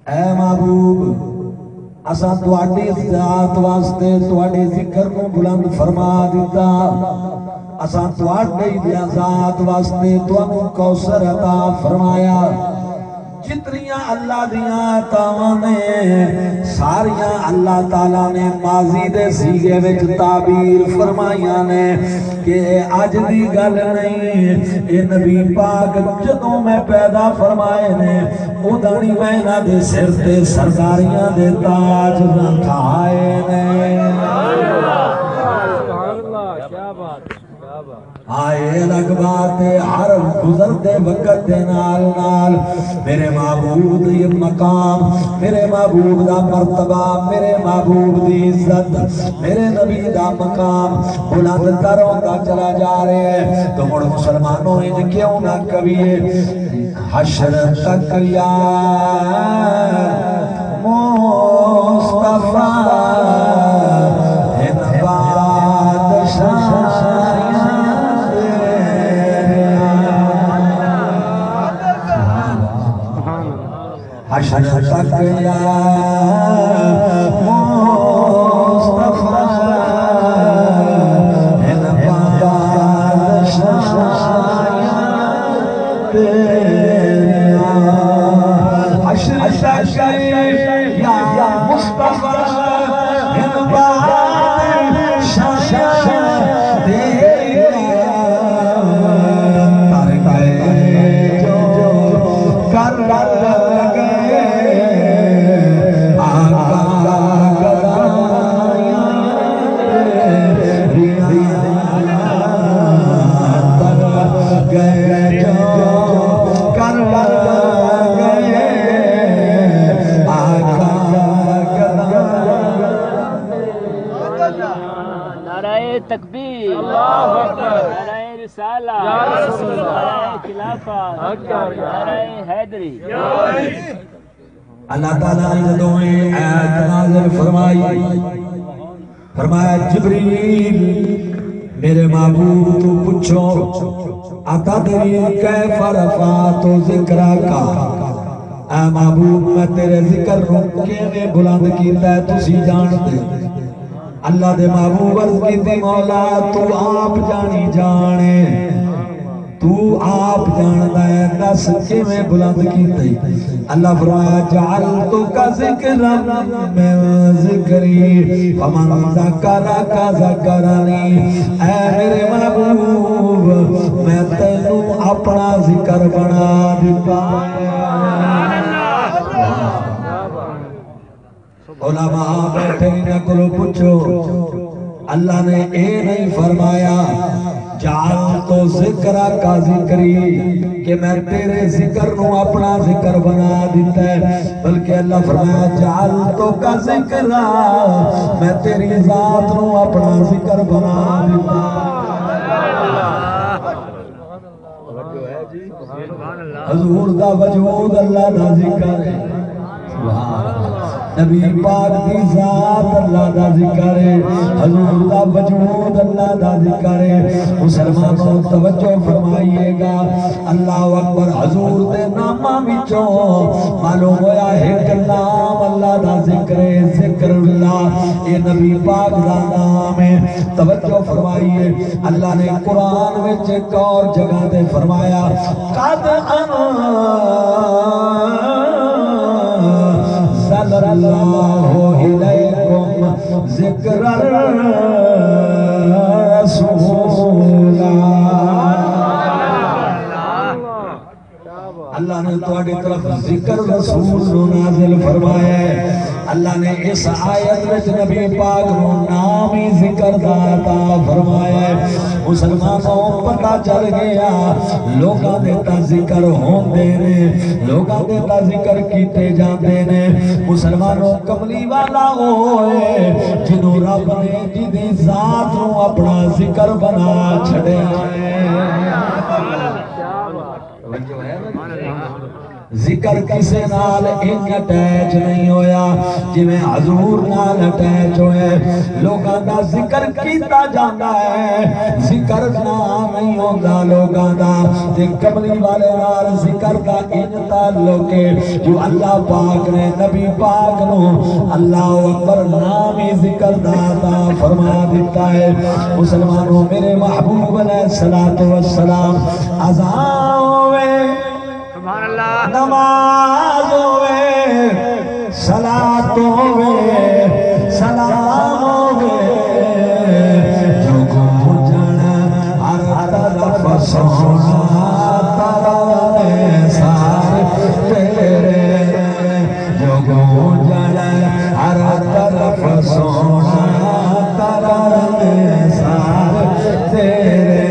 اے محبوب اساں تواڈی ذات واسطے تواڈے ذکر نو بلند فرما دیتا اساں تواڈی ذات واسطے تانوں کوثر عطا فرمایا جتنیاں اللہ دیاں عطاواں نے ساریاں اللہ تعالیٰ نے ماضی دے سیغے وچ تعبیر فرمائیاں نے کہ اج دی گل نہیں اے نبی پاک جدوں میں پیدا فرمائے نے اوداں نہیں میں انہاں دے سر تے سرداریاں دے تاج رکھائے نے آئے الگ بات ہر گزرتے وقت دے نال نال میرے محبوب دی مقام میرے محبوب دا مرتبہ میرے محبوب دی عزت میرے نبی دا مقام بلند تر ہوتا چلا جا رہے ہیں تو مڑ مسلمانوں ان کیوں نہ کبھی حشر تک یا مصطفیٰ ان بادشاہ حشر تک یا مصطفیٰ ان بادشاہ تیرا حشر تک یا مصطفیٰ ان بادشاہ تیرا تر گئے جو کر تکبیر اللہ اکبر نعرہ رسالہ نعرہ خلافت نعرہ حیدری اللہ تعالیٰ نے جدوں آیت نازل فرمائی فرمایا جبریل میرے محبوب تو پوچھو اتدری کیف رفعت ذکرک اے محبوب میں تیرے ذکر نو کیویں بلند کیتا ہے تسی جانتے اللہ دے محبوب عرض کی تھی مولا تو آپ جانی جانے تو آپ جاندہ ہے دس کے میں بلند کی تھی اللہ فرمایا جعلتو کا ذکر میں ذکری فمن ذکرہ کا ذکرانی اے میرے محبوب میں تینوں اپنا ذکر بنا دیتا علماء بیٹھے نہ کرو پوچھو اللہ نے اے نہیں فرمایا جعل تو ذکرہ کا ذکری کہ میں تیرے ذکر نو اپنا ذکر بنا دیتا ہے بلکہ اللہ فرمایا جعل تو کا ذکرہ میں تیری ذات نو اپنا ذکر بنا دیتا حضور دا وجود اللہ دا ذکر ہے سبحان اللہ نبی پاک دی ذات اللہ دا ذکر ہے حضور دا وجود اللہ دا ذکر ہے مسلمانوں توجہ فرمائیے گا اللہ اکبر حضور دے نامہ وچوں معلوم ہویا ایک نام اللہ دا ذکر ہے ذکر اللہ یہ نبی پاک دا نام ہے توجہ فرمائیے اللہ نے قرآن وچ ایک اور جگہ تے فرمایا قد صلی اللہ علیکم ذکر رسول اللہ نے تواڈی طرف ذکر رسول نو نازل فرمایا ہے اللہ نے اس آیت وچ نبی پاک نو نام ہی ذکر دا عطا فرمایا ہے مسلمانوں پتہ چل گیا لوکاں دے تا ذکر ہوندے نے لوکاں دے تا ذکر کیتے جاندے نے مسلمانوں کملی والا ہوئے جنوں رب نے جدی ذات نو اپنا ذکر بنا چھڑیا ہے ذکر کسے نال ان اٹیچ نہیں ہویا جی میں حضور نال اٹیچ ہوئے لوگاں دا ذکر کیتا جاندہ ہے ذکر نام نہیں ہوندہ لوگاں دا تے کملی والے نال ذکر دا ان تعلق ہے جو اللہ پاک نے نبی پاک نو اللہ اکبر نامی ذکر داتا فرما دیتا ہے مسلمانوں میرے محبوب علیہ السلام اذان ہوئے نماز ہوئے صلاۃ ہوئے سلام ہوئے جو گونجن ہر طرف سونا ترانے سارے تیرے جو گونجن ہر طرف سونا ترانے سارے تیرے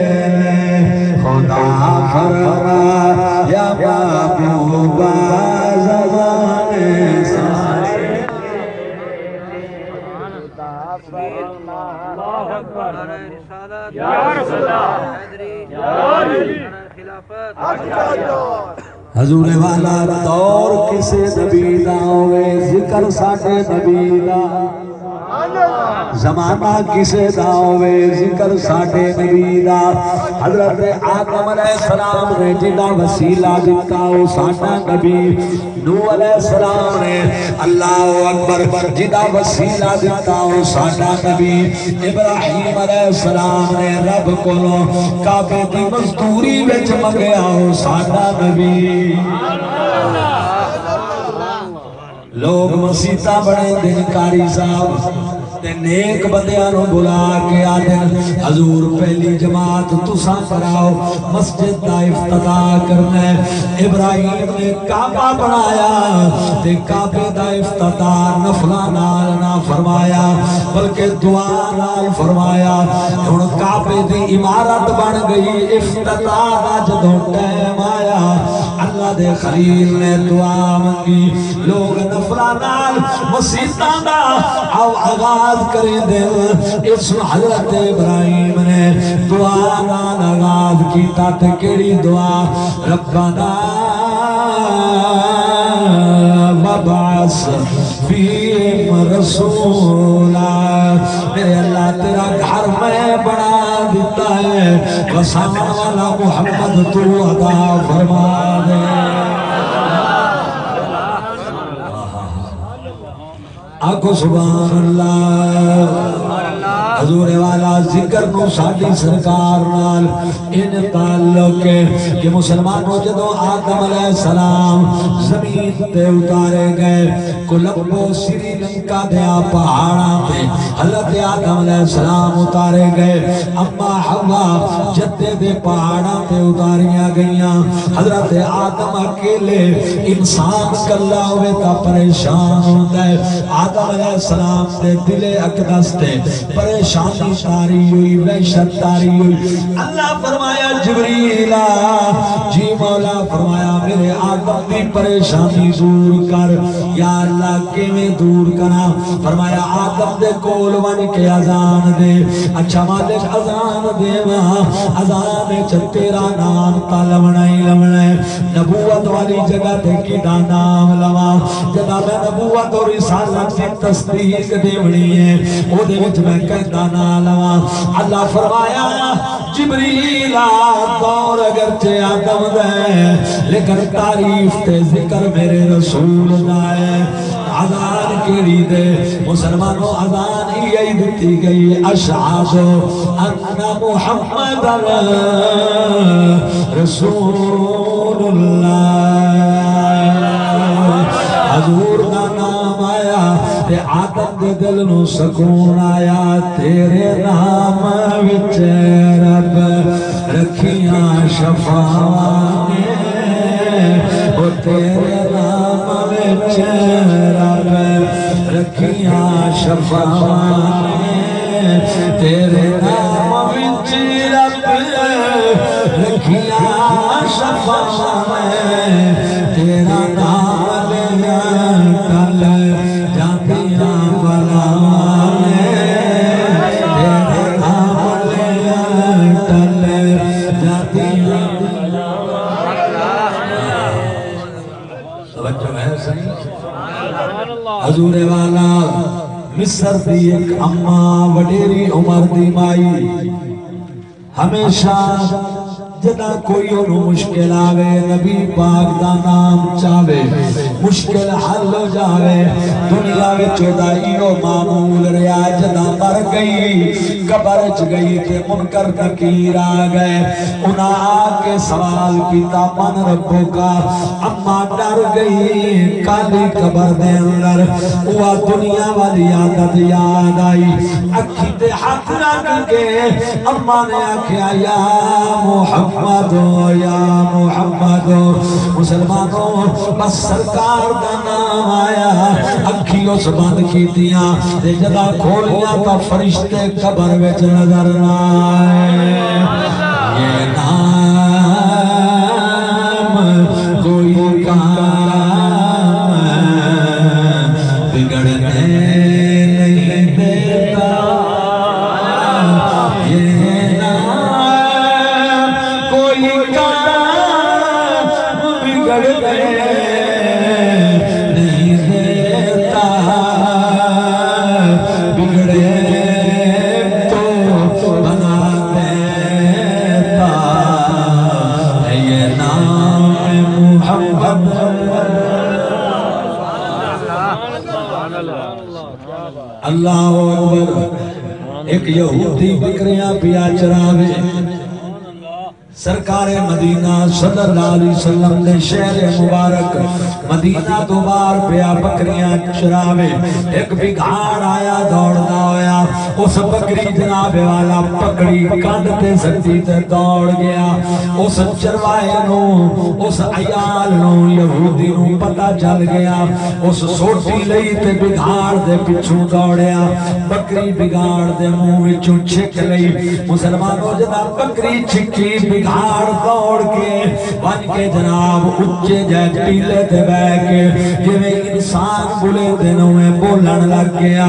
خدا فرما یا محبوبہ زمانے سارے حضور والا دور کسے نبی دا ہوئے ذکر ساٹھے نبی دا زمانہ کسے دا ہوئے ذکر ساٹھے نبی دا حضرت آدم علیہ السلام نے جنہ وسیلہ دیتا ہو ساٹھا نبی نوح علیہ السلام نے اللہ اکبر جنہ وسیلہ دیتا ہو ساٹھا نبی ابراہیم علیہ السلام نے رب کو کعبے دی مزدوری وچ منگیا ہو ساٹھا نبی لوگ مسیطہ بڑے دن کاری صاحب تے نیک بندیانوں بلا کے آدھن حضور پہلی جماعت تساں پڑھاؤ مسجد دا افتتاح کرنا ہے ابراہیم نے کعبہ بنایا تے کعبے دا افتتاح نفلہ نال نہ فرمایا بلکہ دعا نال فرمایا ہن کعبے دی عمارت بن گئی افتتاح دا جدوں ٹائم آیا اللہ دے خلیل نے دعا منگی لوگ نفلہ نال مسیطاں دا آغاز کریں دل اس حضرت ابراہیم نے دعا نال آغاز کیتا تے کیڑی دعا ربنا وبعث فیہم رسولا میرے اللہ تیرا گھر میں بنا دیتا ہے وسام والا محمد تو عطا فرما دے آکھو سبحان اللہ حضور والا ذکر نو ساڑھی سرکار نال ان تعلق ہے کہ مسلمانوں جدو آدم علیہ السلام زمین تے اتارے گئے کولمبو سری لنکا دیا پہاڑاں تے حضرت آدم علیہ السلام اتارے گئے اما حوا جدے دے پہاڑاں تے اتاریاں گئیاں حضرت آدم اکیلے انسان کلا ہوئے تا پریشان ہوتا ہے آدم علیہ السلام تے دل اقدس تے پریشانی تاری ہوئی وحشت تاری ہوئی اللہ فرمایا جبریلا جی مولا فرمایا میرے آدم دی پریشانی دور کر یا اللہ کیویں دور کرا فرمایا آدم دے کول ون کے اذان دے اچھا مالک اذان دے اذان چ تیرا نام تا لمنا ہی لمنا ہے نبوت والی جگہ تے کیڑا نام لواں جدا میں نبوت اور رسالت دی تصدیق دیونی ہے او دے وچ میں کہندا نا لواں اللہ فرمایا جبریل دور اگرچہ آدم دے لیکن تعریف تے ذکر میرے رسول دا ہے اذان کیڑی دے مسلمانوں اذان یہی دتی گئی اشہد ان محمد رسول اللہ حضور دا نام آیا تے آدم دے دل نو سکون آیا تیرے نام وچ رب رکھیاں شفاعتیں او تیرے نام وچ رب رکھیاں شفاعتیں تیرے نام وچ رب رکھیاں شفاعتیں تیرا نام لیا کل جاندیاں بلانے تیرے نام لیا کل جاندیاں حضور والا مصر دی ایک اماں وڈیری عمر دی مائی ہمیشہ جدا کوئی انہوں مشکل آوے نبی پاک دا نام چاہوے مشکل حل ہو جاوے دنیا میں چودائی و معمول ریا جدا مر گئی قبرچ گئی تے منکر نکیر آگئے انہاں آکے سوال کیتا من ربوں کا اما ڈر گئی کالی قبر دے اندر وہ دنیا والی عادت یاد آئی اکھی تے ہاتھ رکھ کے اما نے آکھیا یا محمد یا محمد مسلمانوں بس سرکار دا نام آیا اکھی اس بند کی دیا دے جدا کھولیا تا فرشتے قبر وچ نظر نہ آئے یہ نام کوئی کام بگڑنے نہیں دیتا یہ نام کوئی کام بگڑنے نہیں دیتا بگڑے تو بنا دیتا ہے یہ نام محمد اللہ اکبر ایک یہودی بکریاں پیا چراوے سرکار مدینہ صلی اللہ علیہ وسلم نے شہر مبارک مدینہ دوبار پیا بکریاں چراوے ایک بگھاڑ آیا دوڑنا ہویا اس بکری جناب والا پکڑی کانڈتے سکتی تے دوڑ گیا اس چروائے نو اس عیال نو یہودی نو پتہ چل گیا اس سوٹی لئی تے بگھاڑ دے پچھوں دوڑیا بکری بگھاڑ دے منہ وچوں چھک لئی مسلمانوں جدا بکری چھکی بگھاڑ دوڑ کے بن کے جناب اچھے جائے ٹیلے تے بے کے جویں انسان بلے دنوں میں بولن لگ گیا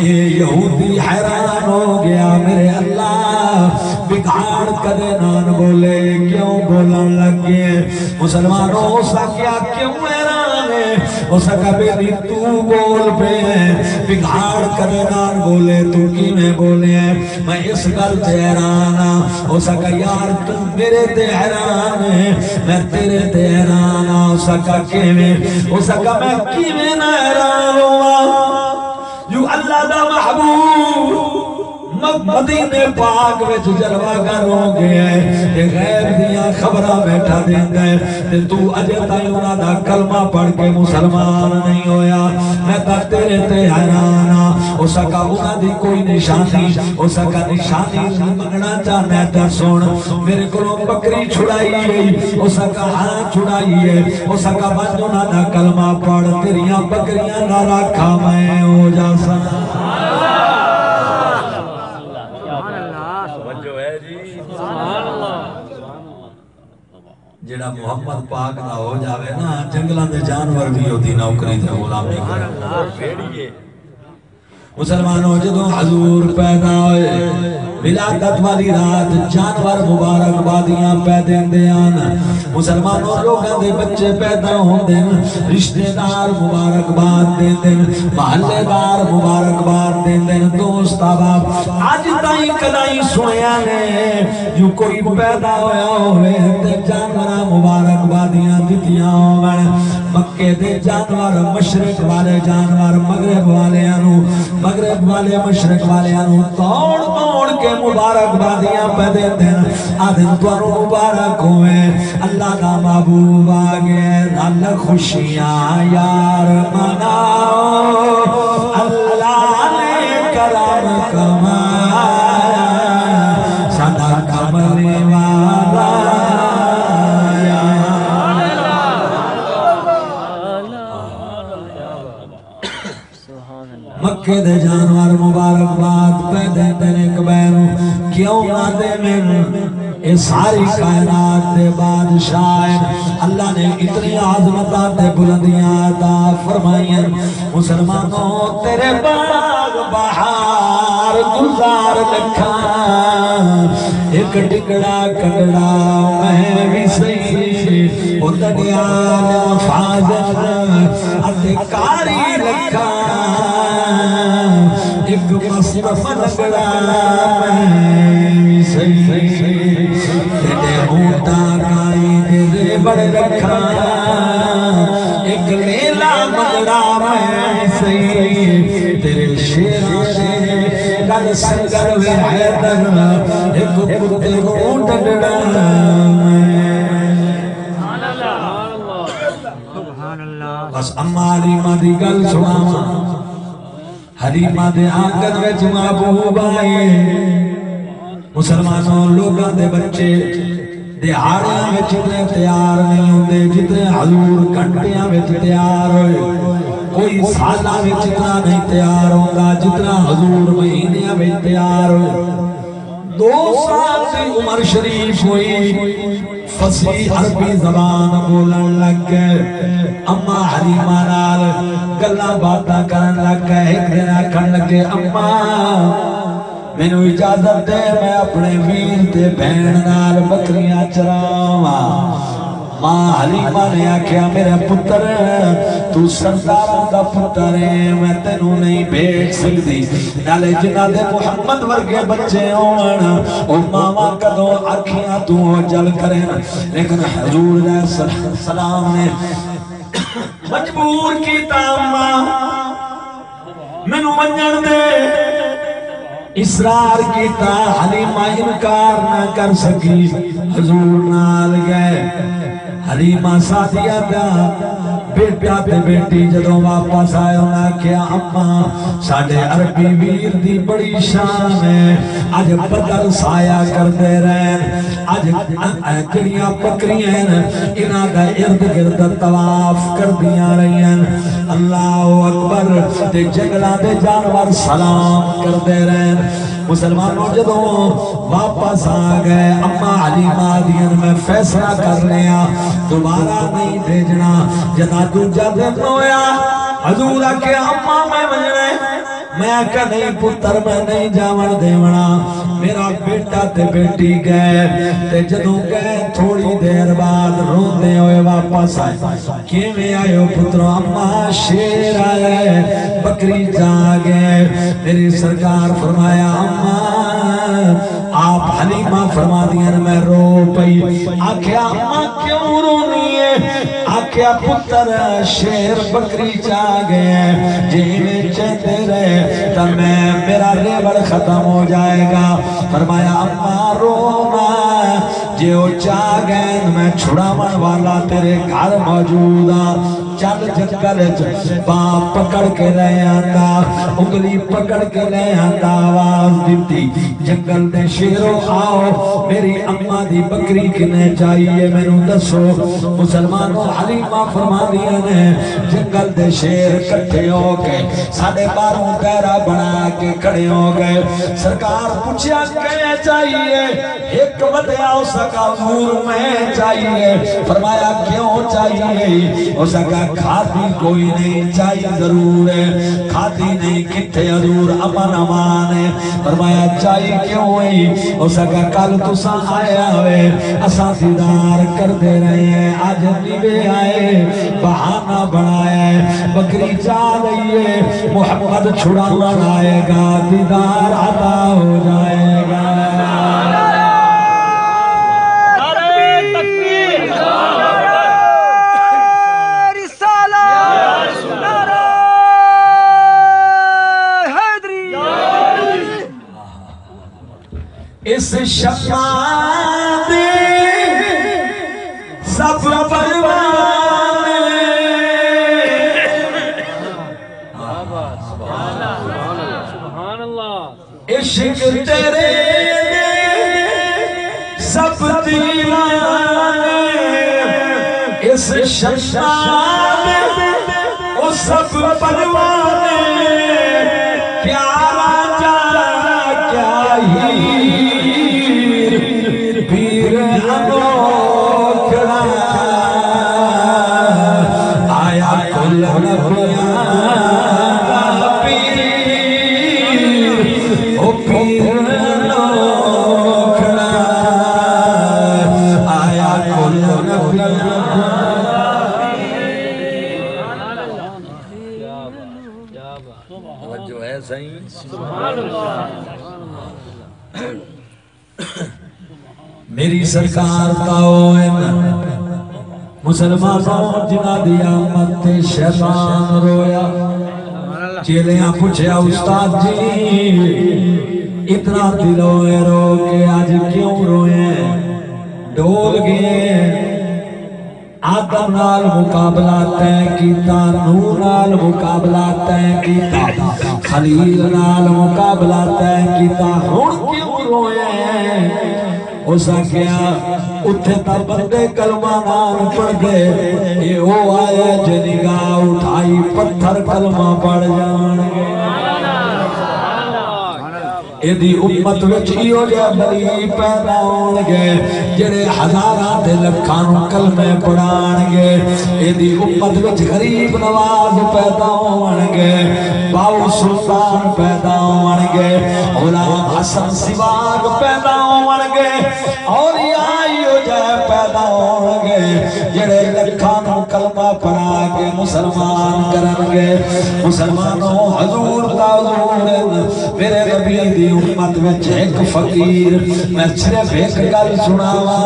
یہ یہودی حیران ہو گیا میرے اللہ بگھاڑ کدے نان بولے کیوں بولن لگ گئے مسلمانوں ہو سکیا کیوں حیران ہے ہو سکا بیٹی تو بول پہ ہے بگھاڑ کدے نان بولے تو کی میں بولے میں اس گل تے حیران ہو سکا یار تو میرے تے حیران ہے میں تیرے تے حیران ہو سکا کیویں ہو سکا میں کیویں نہ حیران ہوا جو اللہ دا محبوب مدینے پاک وچ جلوہ گر ہو گیا ہے کہ غیب دیا خبرہ بیٹھا دیں گئے کہ تو اجے تائیں انہاں دا کلمہ پڑھ کے مسلمان نہیں ہویا میں تا تیرے تے حیرانا ہو سکا انہاں دی کوئی نشانی ہو سکا نشانی منگنا چاہنا تا سن میرے کو بکری چھڑائی گئی ہو سکا ہاں چھڑائی ہے ہو سکا بند انہاں دا کلمہ پڑھ تیریاں بکریاں نہ رکھا میں ہو جا سنا جڑا محمد پاک نہ ہو جاوے نا جنگلان دے جانور بھی ہوتی نوکری تے غلامی کرے مسلمانوں جدوں حضور پیدا ہوئے ولادت والی رات جانور مبارک بادیاں پیدے دیان مسلمانوں لوگاں دے بچے پیدا ہوندے رشتہ دار مبارک باد دے دن محلے دار مبارک باد دے دن دوست احباب آج تائیں کدائیں سنیا نے جو کوئی پیدا ہویا ہوئے تے جانور مبارک بادیاں دتیاں ہوئے مکے دے جانور مشرق والے جانور مغرب والے انو مغرب والے مشرق والے انو توڑ توڑ کے مبارک بادیاں پیدے دن آدھن توارو مبارک ہوئے اللہ کا محبوب آگے رل خوشیاں یار مناؤ اللہ نے کرم کمایا صدا کملے والا مکے دے جانور مبارک باد پیدے دنے کبیروں کیوں نہ دے میں اے ساری کائنات دے بادشاہ اللہ نے اتنی عظمتات دے بلندیاں عطا فرمائیں مسلمانوں تیرے باغ بہار گزار لکھا ایک ٹکڑا کٹڑا میں بھی صحیح اتنیان فاضل اتے کاری لکھا ایک مصطفی لگڑا میں صحیح تیرے اونٹا کائی دے بڑھ رکھا ایک لیلا مگڑا میں صحیح تیرے شیرہ سے کل سنگر وے حیدر ایک پتر ڈگڑا بس اما حلیمہ دی گل سناواں حلیمہ دے آنگن وچ محبوب آئے مسلمانوں لوگاں دے بچے دہاڑیاں وچ اتنے تیار نہیں ہوندے جتنے حضور گھنٹیاں وچ تیار ہوئے کوئی سالہ وچ اتنا نہیں تیار ہوندا جتنا حضور مہینیاں وچ تیار ہوئے 2 سال کی عمر شریف ہوئی فصیح عربی زبان بولن لگ گئے اما حلیمہ نال گلاں باتاں کرن لگ گئے ایک دن آکھن لگے اما مینو اجازت دے میں اپنے ویر تے بہن نال بکریاں چراواں ماں حلیمہ نے آکھیا میرے پتر تو سرداراں دا پتر ہے میں تینوں نہیں بھیج سکتی نالے جنہاں دے محمد ورگے بچے ہون او ماواں کدوں اکھیاں تو جل کریں لیکن حضور علیہ السلام نے مجبور کیتا ماں مینوں منجن دے اصرار کیتا حلیمہ انکار نہ کر سکی حضور نال گئے حلیمہ ساتھیا دا بیٹا تے بیٹی جدوں واپس آئے انہاں کیا اما ساڑھے عربی ویر دی بڑی شان ہے آج بدل سایہ کر دے رہے آج کڑیاں بکریاں انہاں دا ارد گرد طواف کر دیا رہی ہیں اللہ اکبر تے جنگلہ دے جانور سلام کر دے رہے ہیں مسلمانوں جدوں واپس آ گئے اما حلیمہ دین میں فیصلہ کر لیا دوبارہ نہیں بھیجنا جدا دوجہ دن ہویا حضور آکے اما میں بجنے میں آکا نہیں پتر میں نہیں جاون دیونا میرا بیٹا تے بیٹی گئے تے جدوں گئے تھوڑی دیر بعد روندے ہوئے واپس آئے کیویں آئے ہو پتروں اما شیر آئے بکری جاگے میری سرکار فرمایا اما آپ حلیمہ فرما دیا میں رو پئی آکھیا اما کیوں رونی ہے آکھیا پتر شیر بکری جاگے جیویں چہتے رہے تو میرا ریبڑ ختم ہو جائے گا فرمایا اما رونا جو جاگیں میں چھڑاون والا تیرے گھر موجودا چل جنگل باپ پکڑ کے لے آندا انگلی پکڑ کے لے آندا آواز دیتی جنگل دے شیرو آؤ میری اما دی بکری کنے چاہیے میں نو دسو مسلمانوں حلیمہ فرما دیا نے جنگل دے شیر کٹھے ہو گئے 12.5 پیرا بنا کے کھڑے ہو گئے سرکار پوچھا کہے چاہیے ایک ودیا ہو سکا حضور میں چاہیے فرمایا کیوں چاہیے ہو سکا کھاتی کوئی نہیں چاہیے ضرور ہے کھاتی نہیں کتے حضور امن امان ہے فرمایا چاہیے کیوں ہوئی ہو سکا کل تسا آیا ہوئے اساں دیدار کر دے رہے ہیں آج نیوے آئے بہانہ بنایا ہے بکری جا رہی ہے محمد چھڑانا آئے گا دیدار عطا ہو جائے گا اس شفا دے سب پروانے عشق تیرے سب دیوانے اس شفا دے سب پروانے کیا راجہ کیا ہی پیر انوکھڑا آیا کل نبیاں کا پیر او پیر انوکھڑا آیا کل نبیاں جو ہے صحیح میری سرکار مسلمانوں جنہ دیا مت شیطان رویا چیلیاں پوچھیا استاد جی اتنا دلوئے رو کے آج کیوں روئے ڈول گئے آدم نال مقابلہ تین کیتا نوح نال مقابلہ تین کیتا خلیل نال مقابلہ تین کیتا ہن کیوں روئے اسا کیا اتھے تا بندے کلمہ نال پڑھ دے یہ او آئے جنگاہ اٹھائی پتھر کلمہ پڑھ جان گے ایدی امت وچ ایو جے بلی پیدا ہون گے جڑے ہزاراں تے لکھاں کلمے پڑھان گے ایدی امت وچ غریب نواز پیدا ہون گے باو سلطان پیدا ہون گے غلام حسن سواگ پیدا ہون گے اور ایو جے پیدا ہون گے جڑے لکھاں کلمہ پڑھا کے مسلمان کرن گے مسلمانوں حضور دا حضور میرے نبی دی امت وچ ایک فقیر میں صرف ایک گل سناوا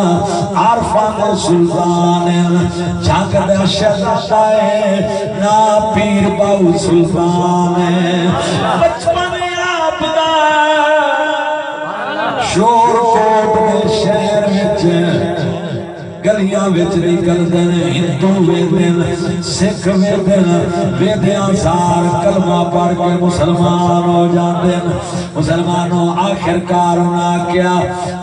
عارفان سلطان جھانک دا شہزادہ ہے نا پیر باو سلطان ہے بچپن آپ دا شور کوٹ میں شہر وچ گلیاں وچ نکل دن ہندو ویدن سکھ ویدن ویدیاں سار کلمہ پڑھ کے مسلمان ہو جاندن مسلمانوں آخر کارنا کیا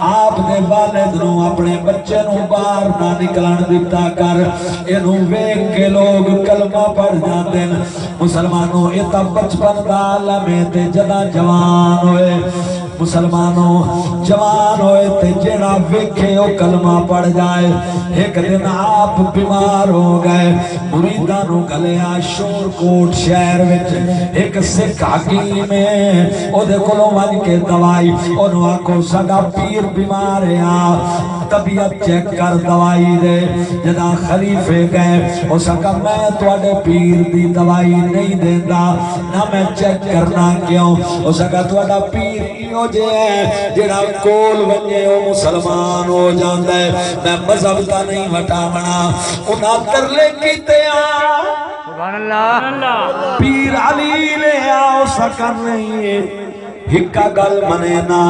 آپ دے والد نو اپنے بچے نو باہر نہ نکلن دیتا کر انہوں ویک کے لوگ کلمہ پڑھ جاندن مسلمانوں اتا بچپن دا عالم تے جدا جوان ہوئے مسلمانوں جوان ہوئے تے جڑا ویکھے او کلمہ پڑھ جائے ایک دن آپ بیمار ہو گئے مریداں نو گلیا شور کوٹ شہر وچ ایک سکھ حکیم ہے او دے کولوں ون کے دوائی اونوں آکھو ساڈا پیر بیمار ہے طبیعت چیک کر دوائی دے جدا خلیفے گئے او سکا میں تواڈے پیر دی دوائی نہیں دیندا نہ میں چیک کرنا کیوں او سکا تواڈا پیر ایو جے جڑا کول ونجے او مسلمان ہو جاندا ہے میں مذہب دا نہیں وٹاونا انہاں ترلے کیتے سبحان اللہ پیر علی لے آؤ سکن نہیں ہے ہکا گل منے نا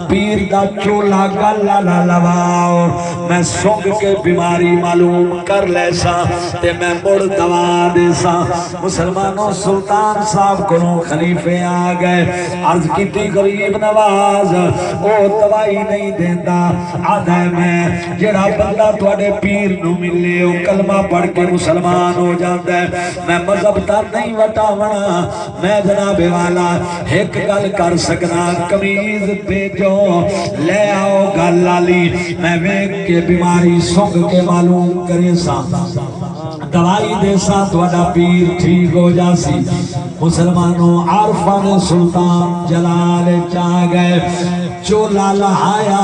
پیر دا چولا گلا نہ لواؤ میں سونگ کے بیماری معلوم کر لے سا تے میں مڑ دوا دے سا مسلمانوں سلطان صاحب کو خلیفے آ گئے عرض کی تھی غریب نواز او دوائی نہیں دیندہ آدھا میں جڑا بندہ تواڈے پیر نو ملے او کلمہ پڑھ کے مسلمان ہو جاندہ ہے میں مذہب تا نہیں وٹاونا میں جناب والا ایک گل کر سکنا کمیز بھیجو لے آؤ گل لالی میں ویک کے بیماری سونگ کے معلوم کرے سا دوائی دے سا تواڈا پیر ٹھیک ہو جاسی مسلمانوں عارفان سلطان جلال چاہ گئے چولا لہایا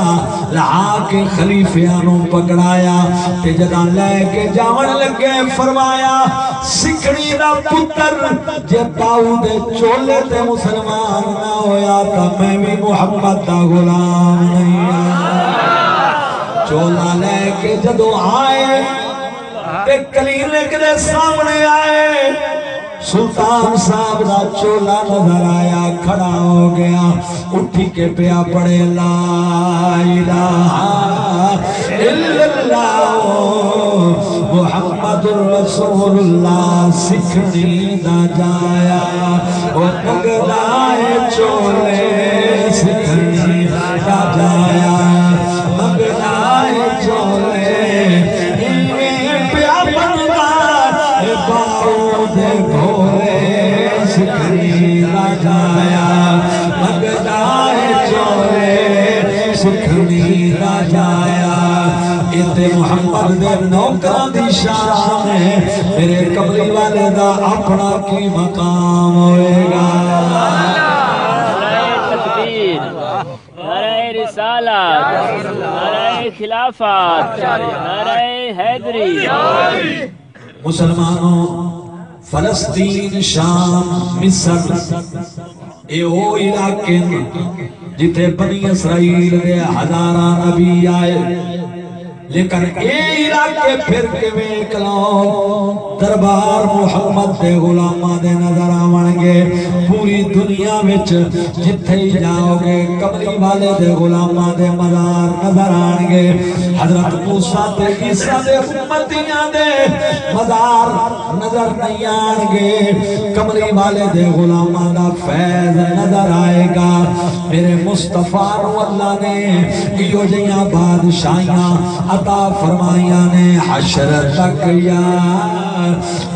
لہا کے خلیفیانوں پکڑایا تے جدا لے کے جاون لگے فرمایا سکھڑی دا پتر جے باؤ دے چولے تے مسلمان نہ ہویا تا میں بھی محمد دا غلام نہیں آیا چولا لے کے جدو آئے تے کلینک دے سامنے آئے سلطان صاحب دا چولا نظر آیا کھڑا ہو گیا اٹھی کے پیا پڑے لا الہ الا اللہ محمد رسول اللہ سکھنی نہ جایا وہ مگلائے چولے سکھنی نہ جایا مگلائے چولے پیا بنگا باؤ دے بھولے سکھنی نہ جایا مگلائے چولے سکھنی نہ جایا اتنے محمد دے نوکران دی شان ہے میرے قبری والے دا اپنا کی مقام ہوئے گا نعرہ تکبیر نعرہ رسالت نعرہ خلافت نعرہ حیدری مسلمانوں فلسطین شام مصر اے او علاقے جتے بنی اسرائیل دے ہزاراں نبی آئے لیکن اے علاقے پھر کے ویکھ لو دربار محمد دے غلاماں دے نظر آون گے پوری دنیا وچ جتھے ہی جاؤ گے کملی والے دے غلاماں دے مزار نظر آن گے حضرت موسیٰ تے عیسیٰ دے امتیاں دے مزار نظر نہیں آن گے کملی والے دے غلاماں دا فیض نظر آئے گا میرے مصطفیٰ نو اللہ نے ایو جیاں بادشاہیاں عطا فرمائیاں نے حشر تک یا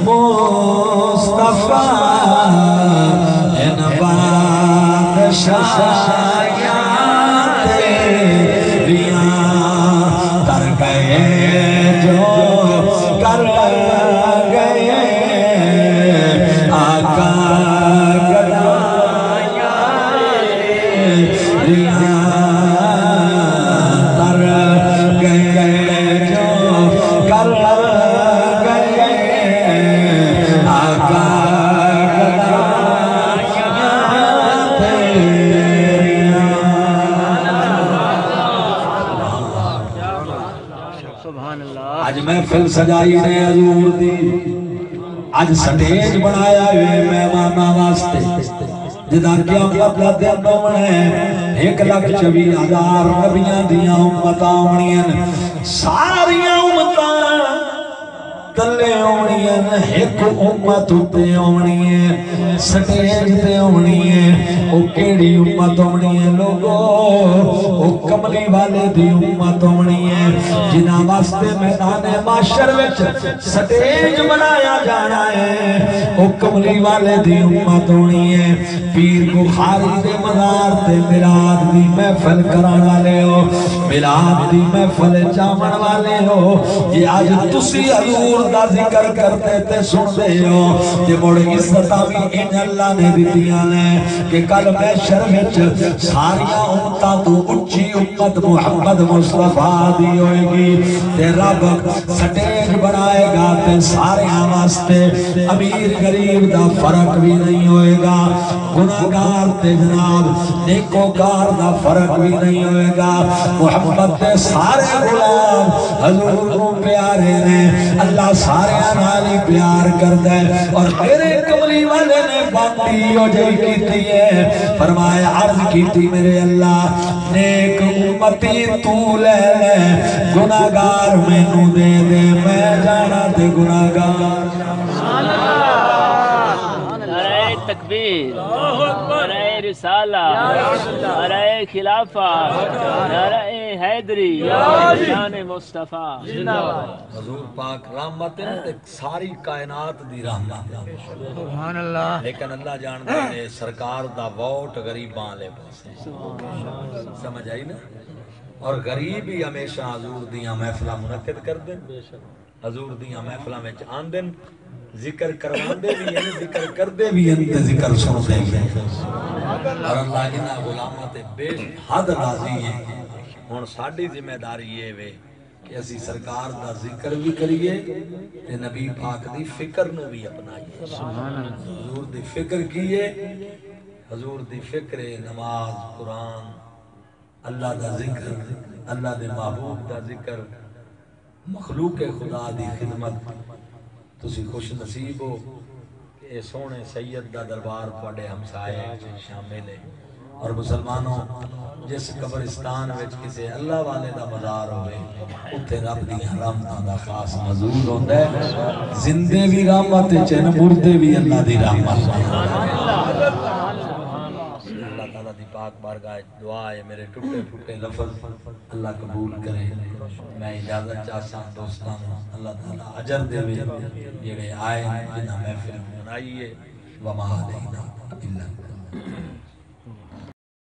مصطفیٰ ان بادشاہیاں تیریاں تر گئے جو کر گئے آقا گدایاں تیریاں تر گئے جو کر گئے آقا آج محفل سجائی نے حضور دی آج سٹیج بنایا ہوئے مہماناں واسطے جدا قیامت دا دن ہونے 1,24,000 نبیاں دیاں امتاں ہونیاں ساریاں امتاں تلے ہونی ہے ایک امت تے ہونی ہے سٹیج تے ہونی ہے او کیڑی امت ہونی ہے لوگو او کملی والے دی امت ہونی ہے جنہاں واسطے میدان معاشر وچ سٹیج بنایا جانا ہے او کملی والے دی امت ہونی ہے پیر بخاری دے مزار تے میلاد دی محفل کران والے ہو میلاد دی محفل جامن والے ہو یہ آج تسی حضور دا ذکر کرتے تے سن دے ہو یہ مڑ عزتاں بھی ان اللہ نے دیتیاں نے کہ کل محشر وچ ساریاں امتاں تو اچھی امت محمد مصطفیٰ دی ہوئے گی تے رب سٹیج بنائے گا تے ساریاں واسطے امیر غریب دا فرق بھی نہیں ہوئے گا گناہگار تے جناب نیکوکار دا فرق بھی نہیں ہوئے گا محمد تے سارے غلام حضور کو پیارے نے اللہ سارے نالی پیار کرتا ہے اور میرے کملی والے نے باندھی ہو جائی کیتی ہے فرمایا عرض کیتی میرے اللہ نیک امتی تو لے لے گناہگار میں نو دے دے میں جانا تے گناہگار تکبیر نعرہ رسالہ نعرہ خلافہ نعرہ حیدری شان مصطفیٰ حضور پاک رحمت ساری کائنات دی رحمت سبحان اللہ لیکن اللہ جانتا ہے سرکار دا ووٹ غریباں لے پاسے سمجھ آئی نا اور غریب ہی ہمیشہ حضور دیاں محفلہ منعقد کر دیں حضور دیاں محفلہ میں آن دیں ذکر کروان دے بھی ہیں ذکر کر دے بھی ہیں ذکر سن دے بھی ہیں اور اللہ جنہ غلامات بے حد راضی ہیں اور ساڑھی ذمہ داری یہ وے کہ اسی سرکار دا ذکر بھی کریے تے نبی پاک دی فکر نو بھی اپنائیے حضور دی فکر کیے حضور دی فکر نماز قرآن اللہ دا ذکر اللہ دے محبوب دا ذکر مخلوق خدا دی خدمت تسی خوش نصیب ہو کہ اے سونے سید دا دربار پڑے ہمسائے شامل ہے اور مسلمانوں جس قبرستان وچ کسے اللہ والے دا مزار ہوئے اتھے رب دی رحمتاں دا خاص حضور ہوندا ہے زندے بھی رحمت چن مردے بھی اللہ دی رحمت اللہ تعالیٰ دی پاک بارگاہ دعا ہے میرے ٹوٹے پھوٹے لفظ اللہ قبول کرے میں اجازت چاہتا ہوں دوستان اللہ تعالیٰ اجر دے وے جڑے آئے جنہاں محفل بنائیے وما علینا الا